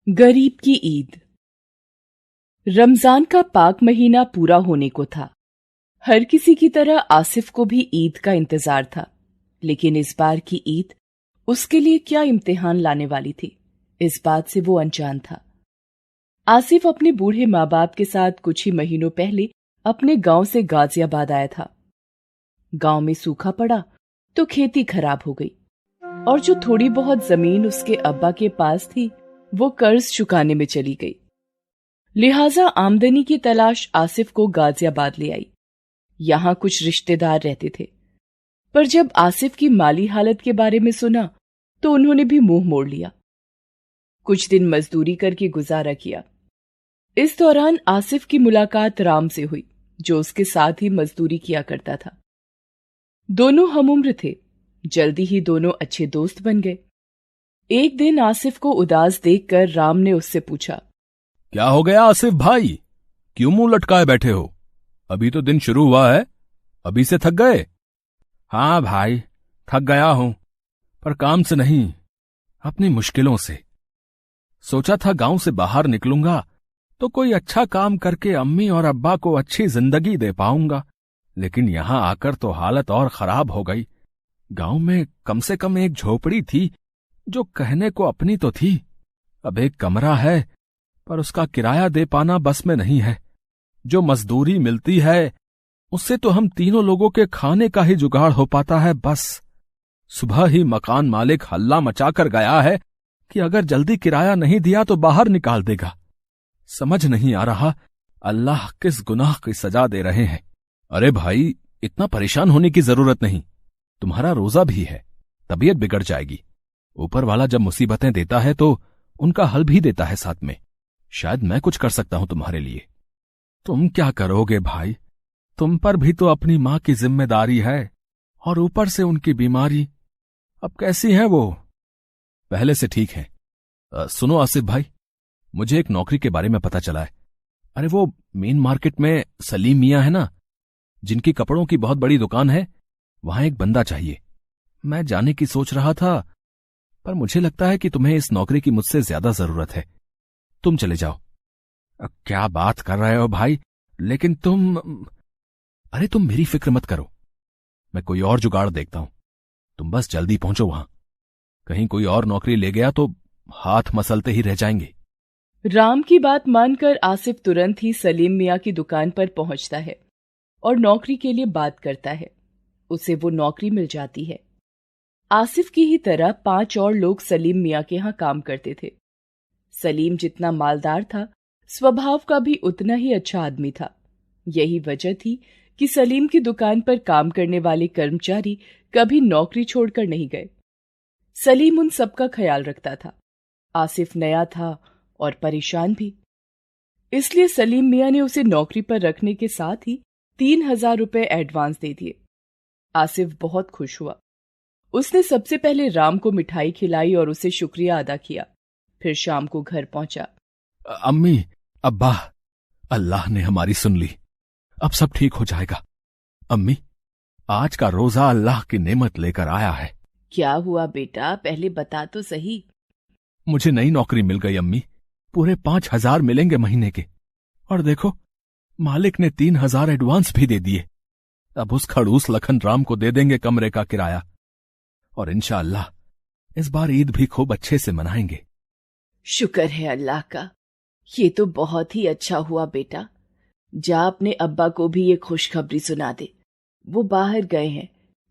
गरीब की ईद। रमजान का पाक महीना पूरा होने को था। हर किसी की तरह आसिफ को भी ईद का इंतजार था, लेकिन इस बार की ईद उसके लिए क्या इम्तिहान लाने वाली थी, इस बात से वो अनजान था। आसिफ अपने बूढ़े माँ बाप के साथ कुछ ही महीनों पहले अपने गांव से गाजियाबाद आया था। गांव में सूखा पड़ा तो खेती खराब हो गई और जो थोड़ी बहुत जमीन उसके अब्बा के पास थी वो कर्ज चुकाने में चली गई। लिहाजा आमदनी की तलाश आसिफ को गाजियाबाद ले आई। यहां कुछ रिश्तेदार रहते थे, पर जब आसिफ की माली हालत के बारे में सुना तो उन्होंने भी मुंह मोड़ लिया। कुछ दिन मजदूरी करके गुजारा किया। इस दौरान आसिफ की मुलाकात राम से हुई, जो उसके साथ ही मजदूरी किया करता था। दोनों हमउम्र थे। जल्दी ही दोनों अच्छे दोस्त बन गए। एक दिन आसिफ को उदास देखकर राम ने उससे पूछा, क्या हो गया आसिफ भाई, क्यों मुंह लटकाए बैठे हो? अभी तो दिन शुरू हुआ है, अभी से थक गए? हाँ भाई, थक गया हूं, पर काम से नहीं, अपनी मुश्किलों से। सोचा था गांव से बाहर निकलूंगा तो कोई अच्छा काम करके अम्मी और अब्बा को अच्छी जिंदगी दे पाऊंगा, लेकिन यहां आकर तो हालत और खराब हो गई। गांव में कम से कम एक झोपड़ी थी जो कहने को अपनी तो थी। अब एक कमरा है, पर उसका किराया दे पाना बस में नहीं है। जो मजदूरी मिलती है उससे तो हम तीनों लोगों के खाने का ही जुगाड़ हो पाता है बस। सुबह ही मकान मालिक हल्ला मचाकर गया है कि अगर जल्दी किराया नहीं दिया तो बाहर निकाल देगा। समझ नहीं आ रहा अल्लाह किस गुनाह की सजा दे रहे हैं। अरे भाई, इतना परेशान होने की जरूरत नहीं, तुम्हारा रोजा भी है, तबीयत बिगड़ जाएगी। ऊपर वाला जब मुसीबतें देता है तो उनका हल भी देता है साथ में। शायद मैं कुछ कर सकता हूं तुम्हारे लिए। तुम क्या करोगे भाई, तुम पर भी तो अपनी मां की जिम्मेदारी है, और ऊपर से उनकी बीमारी। अब कैसी है वो? पहले से ठीक है। सुनो आसिफ भाई, मुझे एक नौकरी के बारे में पता चला है। अरे वो मेन मार्केट में सलीम मियां है ना, जिनकी कपड़ों की बहुत बड़ी दुकान है, वहां एक बंदा चाहिए। मैं जाने की सोच रहा था, पर मुझे लगता है कि तुम्हें इस नौकरी की मुझसे ज्यादा जरूरत है। तुम चले जाओ। क्या बात कर रहे हो भाई, लेकिन अरे तुम मेरी फिक्र मत करो, मैं कोई और जुगाड़ देखता हूं। तुम बस जल्दी पहुंचो वहां, कहीं कोई और नौकरी ले गया तो हाथ मसलते ही रह जाएंगे। राम की बात मानकर आसिफ तुरंत ही सलीम मियां की दुकान पर पहुंचता है और नौकरी के लिए बात करता है। उसे वो नौकरी मिल जाती है। आसिफ की ही तरह 5 और लोग सलीम मियां के यहां काम करते थे। सलीम जितना मालदार था, स्वभाव का भी उतना ही अच्छा आदमी था। यही वजह थी कि सलीम की दुकान पर काम करने वाले कर्मचारी कभी नौकरी छोड़कर नहीं गए। सलीम उन सबका ख्याल रखता था। आसिफ नया था और परेशान भी, इसलिए सलीम मियां ने उसे नौकरी पर रखने के साथ ही 3,000 रुपए एडवांस दे दिए। आसिफ बहुत खुश हुआ। उसने सबसे पहले राम को मिठाई खिलाई और उसे शुक्रिया अदा किया। फिर शाम को घर पहुंचा। अम्मी, अब्बा, अल्लाह ने हमारी सुन ली, अब सब ठीक हो जाएगा। अम्मी, आज का रोजा अल्लाह की नेमत लेकर आया है। क्या हुआ बेटा, पहले बता तो सही। मुझे नई नौकरी मिल गई अम्मी, पूरे 5,000 मिलेंगे महीने के। और देखो, मालिक ने 3,000 एडवांस भी दे दिए। अब उस खड़ूस लखन राम को दे देंगे कमरे का किराया, और इंशाअल्लाह इस बार ईद भी खूब अच्छे से मनाएंगे। शुक्र है अल्लाह का, ये तो बहुत ही अच्छा हुआ बेटा। जा अपने अब्बा को भी ये खुशखबरी सुना दे। वो बाहर गए हैं,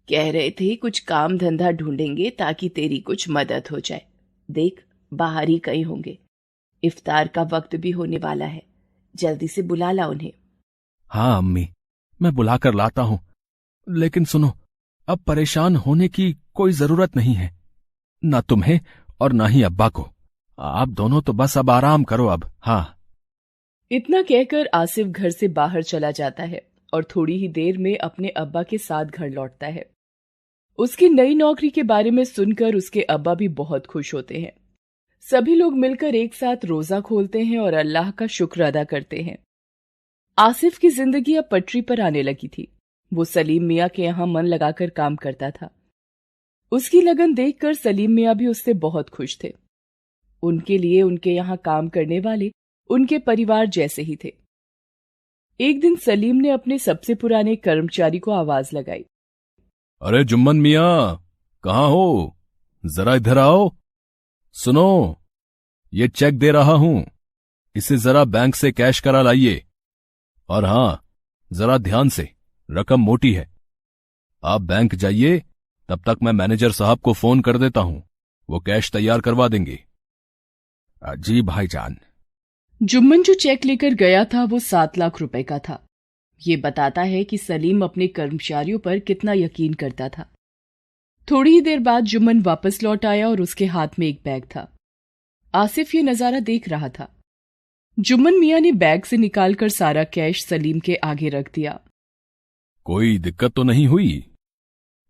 कह रहे थे कुछ काम धंधा ढूंढेंगे ताकि तेरी कुछ मदद हो जाए। देख, बाहर ही कहीं होंगे। इफ्तार का वक्त भी होने वाला है, जल्दी से बुला ला उन्हें। हाँ अम्मी, मैं बुलाकर लाता हूं, लेकिन सुनो, अब परेशान होने की कोई जरूरत नहीं है, ना तुम्हें और ना ही अब्बा को। आप दोनों तो बस अब आराम करो अब। हाँ। इतना कहकर आसिफ घर से बाहर चला जाता है और थोड़ी ही देर में अपने अब्बा के साथ घर लौटता है। उसकी नई नौकरी के बारे में सुनकर उसके अब्बा भी बहुत खुश होते हैं। सभी लोग मिलकर एक साथ रोजा खोलते हैं और अल्लाह का शुक्र अदा करते हैं। आसिफ की जिंदगी अब पटरी पर आने लगी थी। वो सलीम मियां के यहां मन लगाकर काम करता था। उसकी लगन देखकर सलीम मियां भी उससे बहुत खुश थे। उनके लिए उनके यहाँ काम करने वाले उनके परिवार जैसे ही थे। एक दिन सलीम ने अपने सबसे पुराने कर्मचारी को आवाज लगाई। अरे जुम्मन मियाँ, कहाँ हो? जरा इधर आओ। सुनो, ये चेक दे रहा हूं, इसे जरा बैंक से कैश करा लाइए। और हां, जरा ध्यान से, रकम मोटी है। आप बैंक जाइए, तब तक मैं मैनेजर साहब को फोन कर देता हूं, वो कैश तैयार करवा देंगे। जी भाईजान। जुम्मन जो चेक लेकर गया था वो 7 लाख रुपए का था। ये बताता है कि सलीम अपने कर्मचारियों पर कितना यकीन करता था। थोड़ी ही देर बाद जुम्मन वापस लौट आया और उसके हाथ में एक बैग था। आसिफ ये नजारा देख रहा था। जुम्मन मियां ने बैग से निकालकर सारा कैश सलीम के आगे रख दिया। कोई दिक्कत तो नहीं हुई?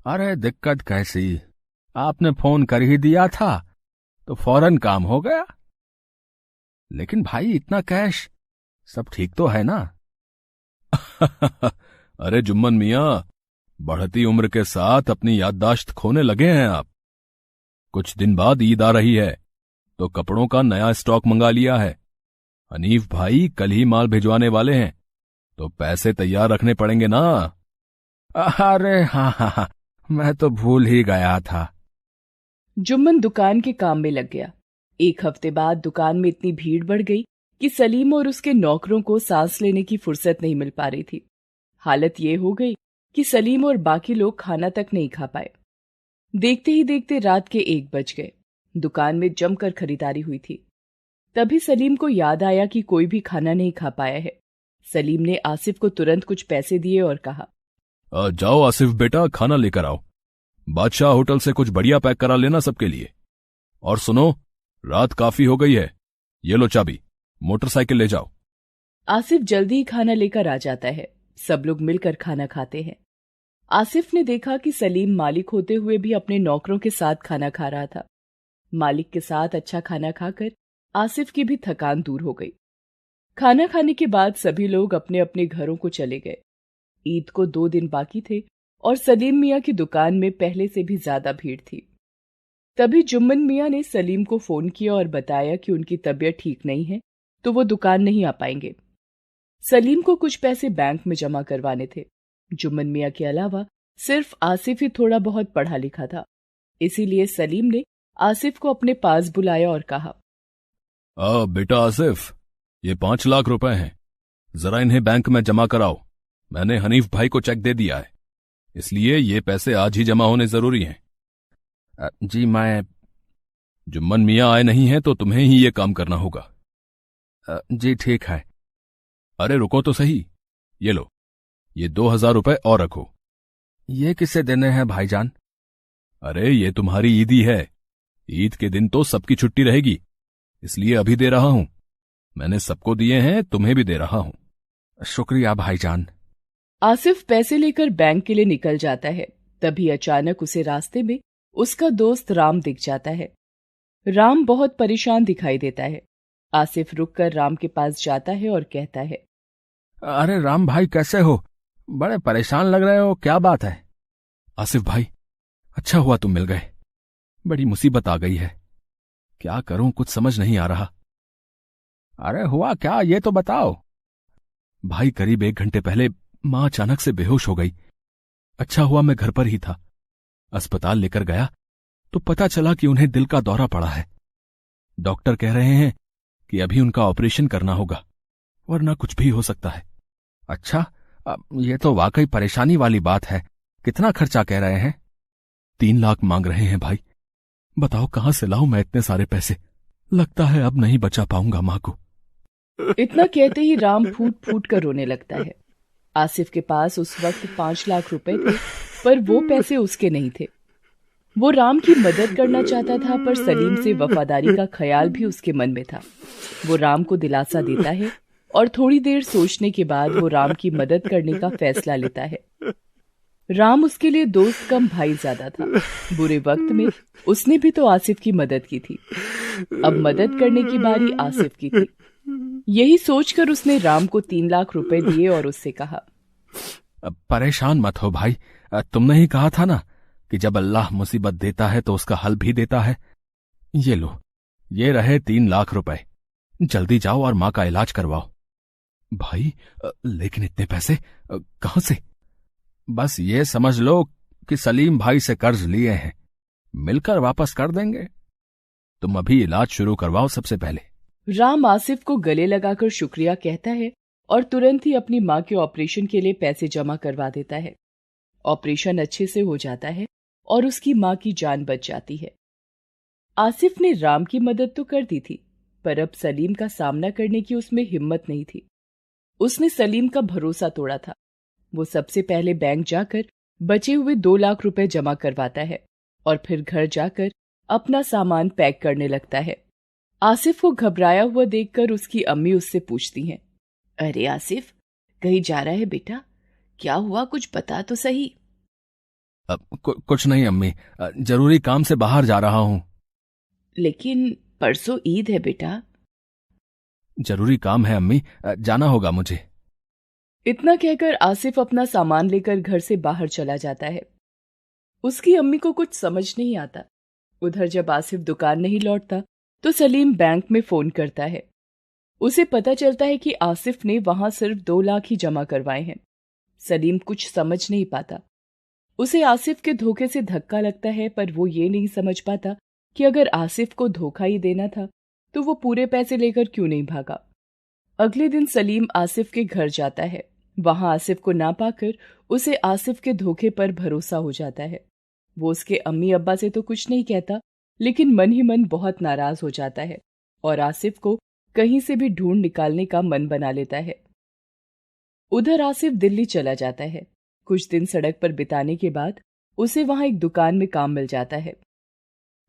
अरे दिक्कत कैसी, आपने फोन कर ही दिया था तो फौरन काम हो गया। लेकिन भाई इतना कैश, सब ठीक तो है ना? अरे जुम्मन मियाँ, बढ़ती उम्र के साथ अपनी याददाश्त खोने लगे हैं आप। कुछ दिन बाद ईद आ रही है तो कपड़ों का नया स्टॉक मंगा लिया है। हनीफ भाई कल ही माल भिजवाने वाले हैं, तो पैसे तैयार रखने पड़ेंगे ना। अरे हाँ, मैं तो भूल ही गया था। जुम्मन दुकान के काम में लग गया। एक हफ्ते बाद दुकान में इतनी भीड़ बढ़ गई कि सलीम और उसके नौकरों को सांस लेने की फुर्सत नहीं मिल पा रही थी। हालत ये हो गई कि सलीम और बाकी लोग खाना तक नहीं खा पाए। देखते ही देखते रात के 1 बज गए। दुकान में जमकर खरीदारी हुई थी। तभी सलीम को याद आया कि कोई भी खाना नहीं खा पाया है। सलीम ने आसिफ को तुरंत कुछ पैसे दिए और कहा, जाओ आसिफ बेटा, खाना लेकर आओ। बादशाह होटल से कुछ बढ़िया पैक करा लेना सबके लिए। और सुनो, रात काफी हो गई है, ये लो चाबी, मोटरसाइकिल ले जाओ। आसिफ जल्दी ही खाना लेकर आ जाता है। सब लोग मिलकर खाना खाते हैं। आसिफ ने देखा कि सलीम मालिक होते हुए भी अपने नौकरों के साथ खाना खा रहा था। मालिक के साथ अच्छा खाना खाकर आसिफ की भी थकान दूर हो गई। खाना खाने के बाद सभी लोग अपने अपने घरों को चले गए। ईद को 2 दिन बाकी थे और सलीम मियां की दुकान में पहले से भी ज्यादा भीड़ थी। तभी जुम्मन मियां ने सलीम को फोन किया और बताया कि उनकी तबीयत ठीक नहीं है, तो वो दुकान नहीं आ पाएंगे। सलीम को कुछ पैसे बैंक में जमा करवाने थे। जुम्मन मियां के अलावा सिर्फ आसिफ ही थोड़ा बहुत पढ़ा लिखा था, इसीलिए सलीम ने आसिफ को अपने पास बुलाया और कहा, बेटा आसिफ, ये 5 लाख रुपए हैं, जरा इन्हें बैंक में जमा कराओ। मैंने हनीफ भाई को चेक दे दिया है, इसलिए ये पैसे आज ही जमा होने जरूरी हैं। जी मैं। जुम्मन मियां आए नहीं हैं तो तुम्हें ही ये काम करना होगा। जी ठीक है। अरे रुको तो सही, ये लो, ये 2000 रुपए और रखो। ये किसे देने हैं भाईजान? अरे ये तुम्हारी ईदी है, ईद के दिन तो सबकी छुट्टी रहेगी, इसलिए अभी दे रहा हूं। मैंने सबको दिए हैं, तुम्हें भी दे रहा हूं। शुक्रिया भाईजान। आसिफ पैसे लेकर बैंक के लिए निकल जाता है। तभी अचानक उसे रास्ते में उसका दोस्त राम दिख जाता है। राम बहुत परेशान दिखाई देता है। आसिफ रुककर राम के पास जाता है और कहता है, अरे राम भाई कैसे हो? बड़े परेशान लग रहे हो, क्या बात है? आसिफ भाई, अच्छा हुआ तुम मिल गए, बड़ी मुसीबत आ गई है। क्या करूं, कुछ समझ नहीं आ रहा। अरे हुआ क्या, ये तो बताओ। भाई करीब 1 घंटे पहले मां अचानक से बेहोश हो गई। अच्छा हुआ मैं घर पर ही था। अस्पताल लेकर गया तो पता चला कि उन्हें दिल का दौरा पड़ा है। डॉक्टर कह रहे हैं कि अभी उनका ऑपरेशन करना होगा, वरना कुछ भी हो सकता है। अच्छा, ये तो वाकई परेशानी वाली बात है। कितना खर्चा कह रहे हैं? 3 लाख मांग रहे हैं भाई। बताओ कहां से लाऊं मैं इतने सारे पैसे? लगता है अब नहीं बचा पाऊंगा मां को। इतना कहते ही राम फूट फूट कर रोने लगता है। आसिफ के पास उस वक्त 5 लाख रुपए थे, पर वो पैसे उसके नहीं थे। वो राम की मदद करना चाहता था, पर सलीम से वफादारी का ख्याल भी उसके मन में था। वो राम को दिलासा देता है और थोड़ी देर सोचने के बाद वो राम की मदद करने का फैसला लेता है। राम उसके लिए दोस्त कम भाई ज्यादा था। बुरे वक्त में उसने भी तो आसिफ की मदद की थी। अब मदद करने की बारी आसिफ की थी। यही सोचकर उसने राम को 3 लाख रुपए दिए और उससे कहा, परेशान मत हो भाई, तुमने ही कहा था ना कि जब अल्लाह मुसीबत देता है तो उसका हल भी देता है। ये लो, ये रहे 3 लाख रुपए। जल्दी जाओ और मां का इलाज करवाओ। भाई लेकिन इतने पैसे कहां से? बस ये समझ लो कि सलीम भाई से कर्ज लिए हैं, मिलकर वापस कर देंगे। तुम अभी इलाज शुरू करवाओ सबसे पहले। राम आसिफ को गले लगाकर शुक्रिया कहता है और तुरंत ही अपनी मां के ऑपरेशन के लिए पैसे जमा करवा देता है। ऑपरेशन अच्छे से हो जाता है और उसकी मां की जान बच जाती है। आसिफ ने राम की मदद तो कर दी थी, पर अब सलीम का सामना करने की उसमें हिम्मत नहीं थी। उसने सलीम का भरोसा तोड़ा था। वो सबसे पहले बैंक जाकर बचे हुए 2 लाख रुपए जमा करवाता है और फिर घर जाकर अपना सामान पैक करने लगता है। आसिफ को घबराया हुआ देखकर उसकी अम्मी उससे पूछती हैं, अरे आसिफ, कहीं जा रहा है बेटा? क्या हुआ, कुछ बता तो सही। कुछ नहीं अम्मी, जरूरी काम से बाहर जा रहा हूं। लेकिन परसों ईद है बेटा। जरूरी काम है अम्मी, जाना होगा मुझे। इतना कहकर आसिफ अपना सामान लेकर घर से बाहर चला जाता है। उसकी अम्मी को कुछ समझ नहीं आता। उधर जब आसिफ दुकान नहीं लौटता तो सलीम बैंक में फोन करता है। उसे पता चलता है कि आसिफ ने वहां सिर्फ 2 लाख ही जमा करवाए हैं। सलीम कुछ समझ नहीं पाता। उसे आसिफ के धोखे से धक्का लगता है, पर वो ये नहीं समझ पाता कि अगर आसिफ को धोखा ही देना था तो वो पूरे पैसे लेकर क्यों नहीं भागा। अगले दिन सलीम आसिफ के घर जाता है। वहां आसिफ को ना पाकर उसे आसिफ के धोखे पर भरोसा हो जाता है। वो उसके अम्मी अब्बा से तो कुछ नहीं कहता, लेकिन मन ही मन बहुत नाराज हो जाता है और आसिफ को कहीं से भी ढूंढ निकालने का मन बना लेता है। उधर आसिफ दिल्ली चला जाता है। कुछ दिन सड़क पर बिताने के बाद उसे वहां एक दुकान में काम मिल जाता है।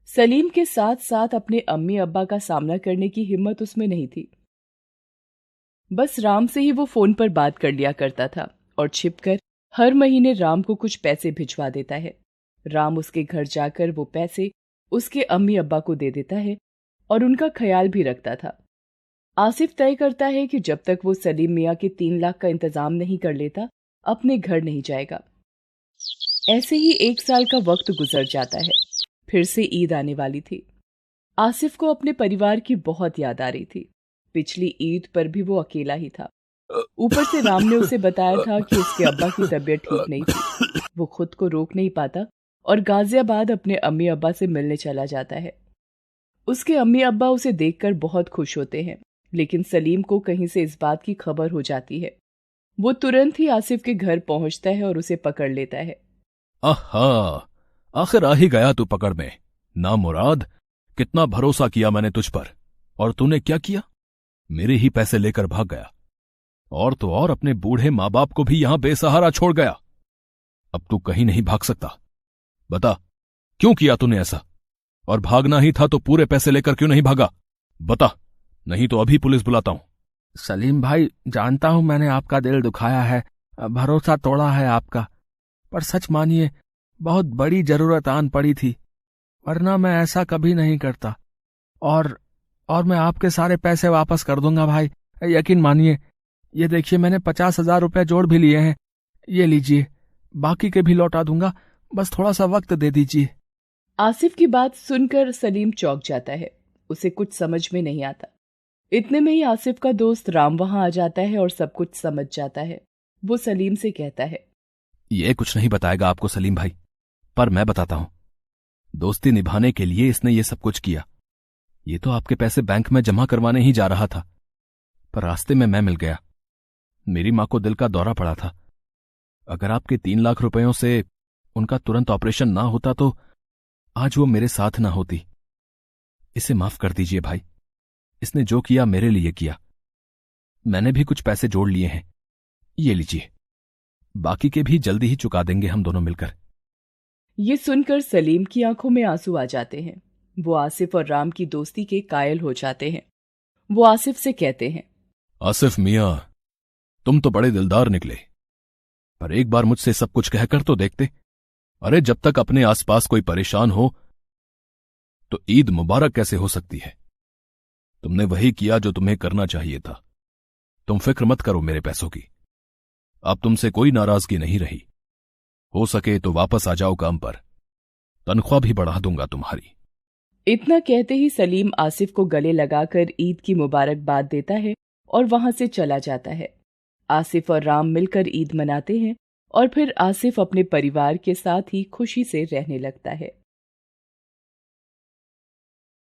सलीम के साथ साथ अपने अम्मी अब्बा का सामना करने की हिम्मत उसमें नहीं थी। बस राम से ही वो फोन पर बात कर लिया करता था और छिपकर हर महीने राम को कुछ पैसे भिजवा देता है। राम उसके घर जाकर वो पैसे उसके अम्मी अब्बा को दे देता है और उनका ख्याल भी रखता था। आसिफ तय करता है कि जब तक वो सलीम मियाँ के 3 लाख का इंतजाम नहीं कर लेता, अपने घर नहीं जाएगा। ऐसे ही 1 साल का वक्त गुजर जाता है। फिर से ईद आने वाली थी। आसिफ को अपने परिवार की बहुत याद आ रही थी। पिछली ईद पर भी वो अकेला ही था। ऊपर से राम ने उसे बताया था कि उसके अब्बा की तबीयत ठीक नहीं थी। वो खुद को रोक नहीं पाता और गाजियाबाद अपने अम्मी अब्बा से मिलने चला जाता है। उसके अम्मी अब्बा उसे देखकर बहुत खुश होते हैं, लेकिन सलीम को कहीं से इस बात की खबर हो जाती है। वो तुरंत ही आसिफ के घर पहुंचता है और उसे पकड़ लेता है। आहा, आखिर आ ही गया तू पकड़ में। ना मुराद, कितना भरोसा किया मैंने तुझ पर, और तूने क्या किया? मेरे ही पैसे लेकर भाग गया। और तो और अपने बूढ़े माँ बाप को भी यहां बेसहारा छोड़ गया। अब तू कहीं नहीं भाग सकता। बता, क्यों किया तूने ऐसा? और भागना ही था तो पूरे पैसे लेकर क्यों नहीं भागा? बता, नहीं तो अभी पुलिस बुलाता हूं। सलीम भाई, जानता हूं मैंने आपका दिल दुखाया है, भरोसा तोड़ा है आपका, पर सच मानिए बहुत बड़ी जरूरत आन पड़ी थी, वरना मैं ऐसा कभी नहीं करता। और मैं आपके सारे पैसे वापस कर दूंगा भाई, यकीन मानिए। ये देखिए, मैंने 50,000 रुपये जोड़ भी लिए हैं, ये लीजिए, बाकी के भी लौटा दूंगा, बस थोड़ा सा वक्त दे दीजिए। आसिफ की बात सुनकर सलीम चौंक जाता है। उसे कुछ समझ में नहीं आता। इतने में ही आसिफ का दोस्त राम वहां आ जाता है और सब कुछ समझ जाता है। वो सलीम से कहता है, ये कुछ नहीं बताएगा आपको सलीम भाई, पर मैं बताता हूं। दोस्ती निभाने के लिए इसने ये सब कुछ किया। ये तो आपके पैसे बैंक में जमा करवाने ही जा रहा था, पर रास्ते में मैं मिल गया। मेरी मां को दिल का दौरा पड़ा था। अगर आपके 3 लाख रुपयों से उनका तुरंत ऑपरेशन ना होता तो आज वो मेरे साथ ना होती। इसे माफ कर दीजिए भाई, इसने जो किया मेरे लिए किया। मैंने भी कुछ पैसे जोड़ लिए हैं, ये लीजिए, बाकी के भी जल्दी ही चुका देंगे हम दोनों मिलकर। ये सुनकर सलीम की आंखों में आंसू आ जाते हैं। वो आसिफ और राम की दोस्ती के कायल हो जाते हैं। वो आसिफ से कहते हैं, आसिफ मियां, तुम तो बड़े दिलदार निकले, पर एक बार मुझसे सब कुछ कहकर तो देखते। अरे जब तक अपने आसपास कोई परेशान हो तो ईद मुबारक कैसे हो सकती है? तुमने वही किया जो तुम्हें करना चाहिए था। तुम फिक्र मत करो मेरे पैसों की। अब तुमसे कोई नाराजगी नहीं रही। हो सके तो वापस आ जाओ काम पर, तनख्वाह भी बढ़ा दूंगा तुम्हारी। इतना कहते ही सलीम आसिफ को गले लगाकर ईद की मुबारकबाद देता है और वहां से चला जाता है। आसिफ और राम मिलकर ईद मनाते हैं और फिर आसिफ अपने परिवार के साथ ही खुशी से रहने लगता है।